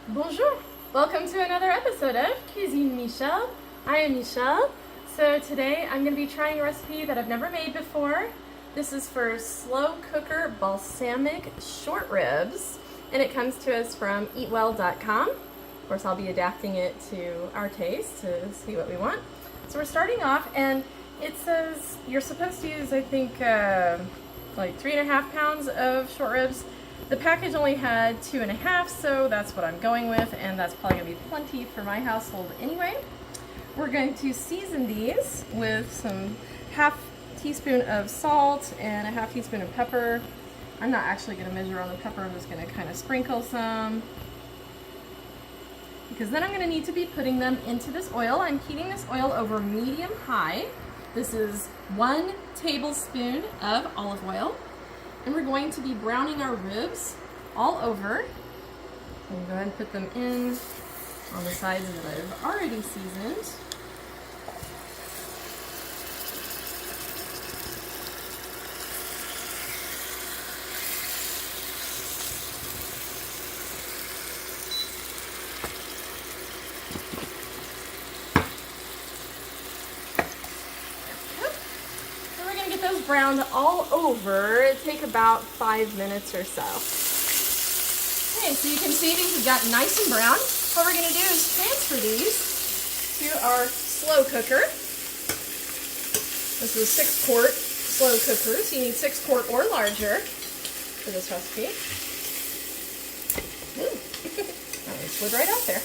Bonjour! Welcome to another episode of Cuisine Michel. I am Michelle. So today I'm going to be trying a recipe that I've never made before. This is for slow cooker balsamic short ribs, and it comes to us from eatwell.com. Of course, I'll be adapting it to our taste to see what we want. So we're starting off, and it says you're supposed to use, I think, like 3.5 pounds of short ribs. The package only had 2.5, so that's what I'm going with, and that's probably going to be plenty for my household anyway. We're going to season these with some half teaspoon of salt and a half teaspoon of pepper. I'm not actually going to measure on the pepper, I'm just going to kind of sprinkle some, because then I'm going to need to be putting them into this oil. I'm heating this oil over medium-high. This is 1 tablespoon of olive oil. And we're going to be browning our ribs all over. I'm going to go ahead and put them in on the sides that I've already seasoned. Those browned all over. It take about 5 minutes or so. Okay, so you can see these have gotten nice and brown. What we're going to do is transfer these to our slow cooker. This is a 6-quart slow cooker, so you need 6-quart or larger for this recipe. It slid right out there.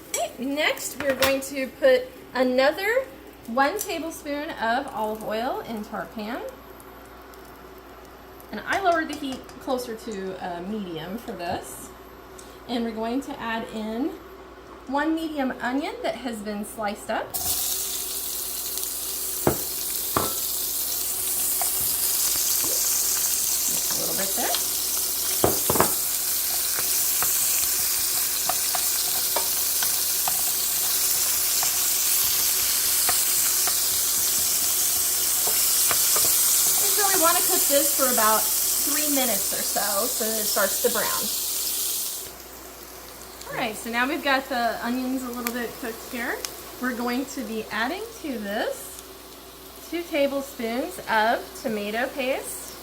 Okay, next we're going to put another 1 tablespoon of olive oil into our pan. And I lowered the heat closer to medium for this. And we're going to add in 1 medium onion that has been sliced up. Just a little bit there. We want to cook this for about 3 minutes or so that it starts to brown. Alright, so now we've got the onions a little bit cooked here. We're going to be adding to this 2 tablespoons of tomato paste.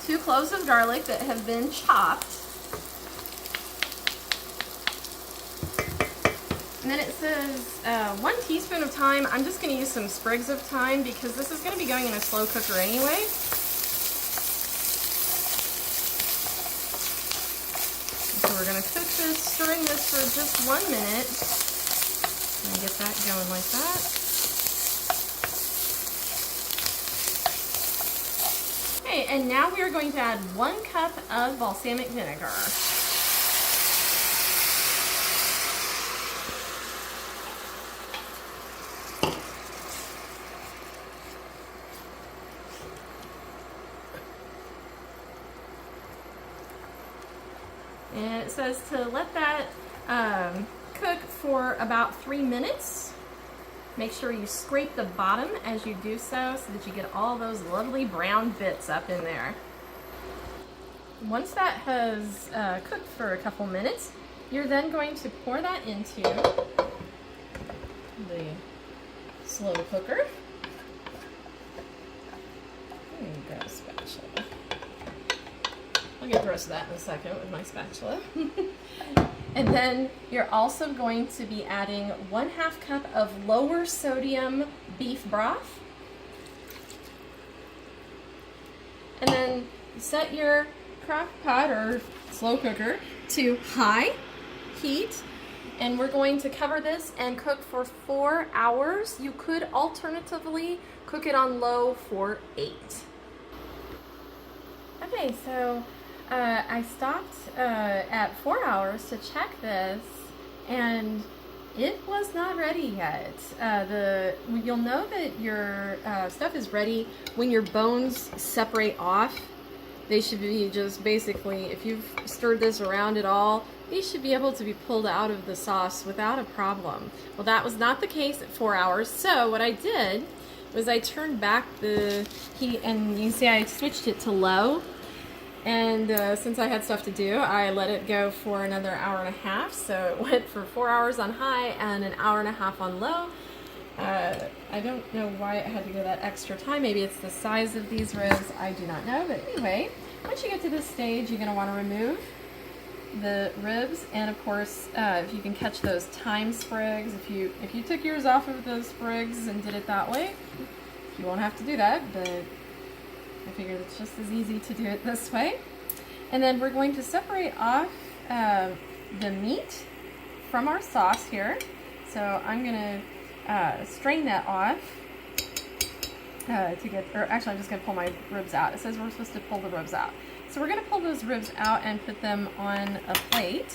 Two cloves of garlic that have been chopped. And then it says 1 teaspoon of thyme. I'm just going to use some sprigs of thyme because this is going to be going in a slow cooker anyway. So we're going to cook this, stirring this for just 1 minute. And get that going like that. Okay, and now we are going to add 1 cup of balsamic vinegar. And it says to let that cook for about 3 minutes. Make sure you scrape the bottom as you do so that you get all those lovely brown bits up in there. Once that has cooked for a couple minutes, you're then going to pour that into the slow cooker. And grab a spatula. I'll get the rest of that in a second with my spatula. And then you're also going to be adding 1/2 cup of lower sodium beef broth. And then set your crock pot or slow cooker to high heat. And we're going to cover this and cook for 4 hours. You could alternatively cook it on low for 8. Okay, so I stopped at 4 hours to check this, and it was not ready yet. You'll know that your stuff is ready when your bones separate off They should be just basically, if you've stirred this around at all, these should be able to be pulled out of the sauce without a problem. Well, that was not the case at 4 hours, so what I did was I turned back the heat, and you see I switched it to low, and since I had stuff to do, I let it go for another hour and a half, so it went for 4 hours on high and an hour and a half on low. I don't know why it had to go that extra time. Maybe it's the size of these ribs. I do not know. But anyway, once you get to this stage, you're going to want to remove the ribs. And of course, if you can catch those thyme sprigs, if you took yours off of those sprigs and did it that way, you won't have to do that. But I figured it's just as easy to do it this way. And then we're going to separate off the meat from our sauce here. So I'm going to strain that off to get, or actually I'm just going to pull my ribs out. It says we're supposed to pull the ribs out. So we're going to pull those ribs out and put them on a plate.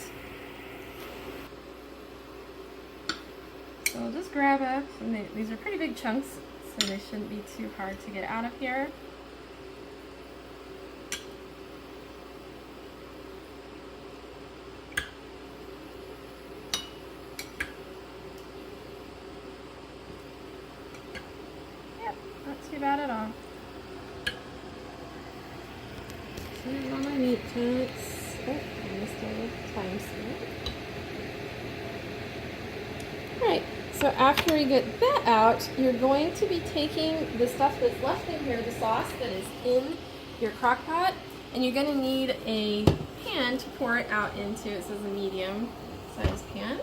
So we'll just grab up, and these are pretty big chunks, so they shouldn't be too hard to get out of here. Not too bad at all. So here's all my meat chunks. Oh, I missed a little thyme seed. Alright, so after we get that out, you're going to be taking the stuff that's left in here, the sauce that is in your crock pot, and you're going to need a pan to pour it out into. It says a medium size pan.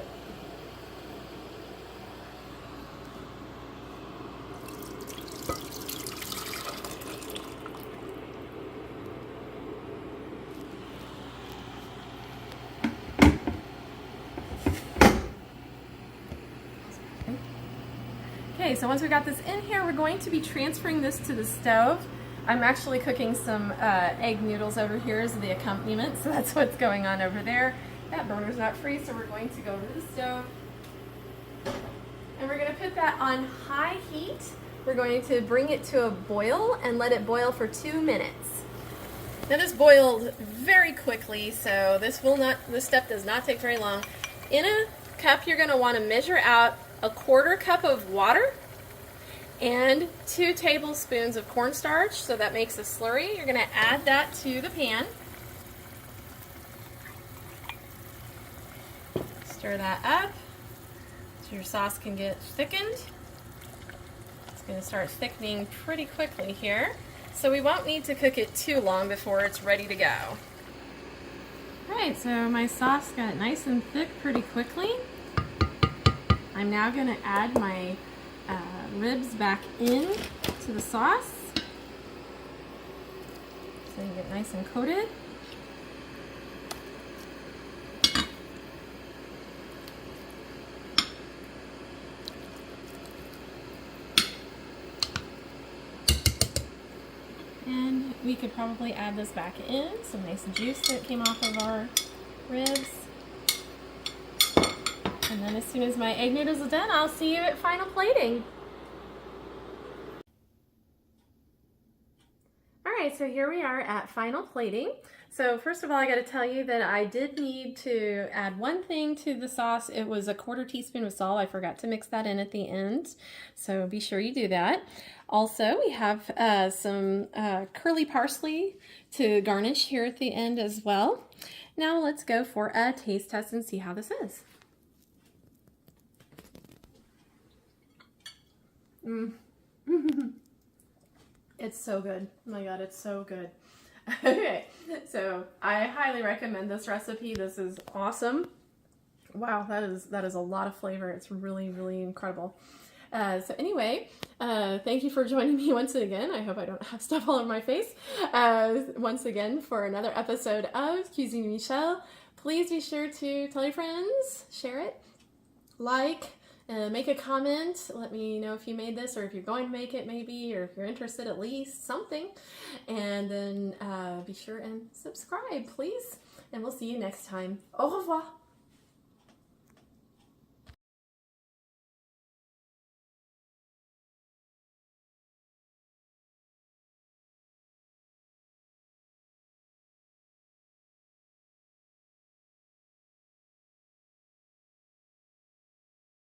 Okay, so once we got this in here, we're going to be transferring this to the stove. I'm actually cooking some egg noodles over here as the accompaniment, so that's what's going on over there. That burner's not free, so we're going to go over to the stove. And we're going to put that on high heat. We're going to bring it to a boil and let it boil for 2 minutes. Now this boiled very quickly, so this step does not take very long. In a cup, you're going to want to measure out a 1/4 cup of water and 2 tablespoons of cornstarch, so that makes a slurry. You're going to add that to the pan. Stir that up so your sauce can get thickened. It's going to start thickening pretty quickly here, so we won't need to cook it too long before it's ready to go. Alright, so my sauce got nice and thick pretty quickly. I'm now going to add my ribs back in to the sauce so you get nice and coated. And we could probably add this back in, some nice juice that came off of our ribs. And then as soon as my egg noodles are done, I'll see you at final plating. Alright, so here we are at final plating. So first of all, I got to tell you that I did need to add one thing to the sauce. It was a 1/4 teaspoon of salt. I forgot to mix that in at the end, so be sure you do that. Also, we have some curly parsley to garnish here at the end as well. Now let's go for a taste test and see how this is. It's so good. Oh my god, it's so good. Okay, so I highly recommend this recipe. This is awesome. Wow, that is a lot of flavor. It's really, really incredible. So anyway, thank you for joining me once again. I hope I don't have stuff all over my face. Once again for another episode of Cuisine Michelle. Please be sure to tell your friends, share it, like, make a comment. Let me know if you made this or if you're going to make it maybe, or if you're interested at least, something. And then be sure and subscribe, please. And we'll see you next time. Au revoir.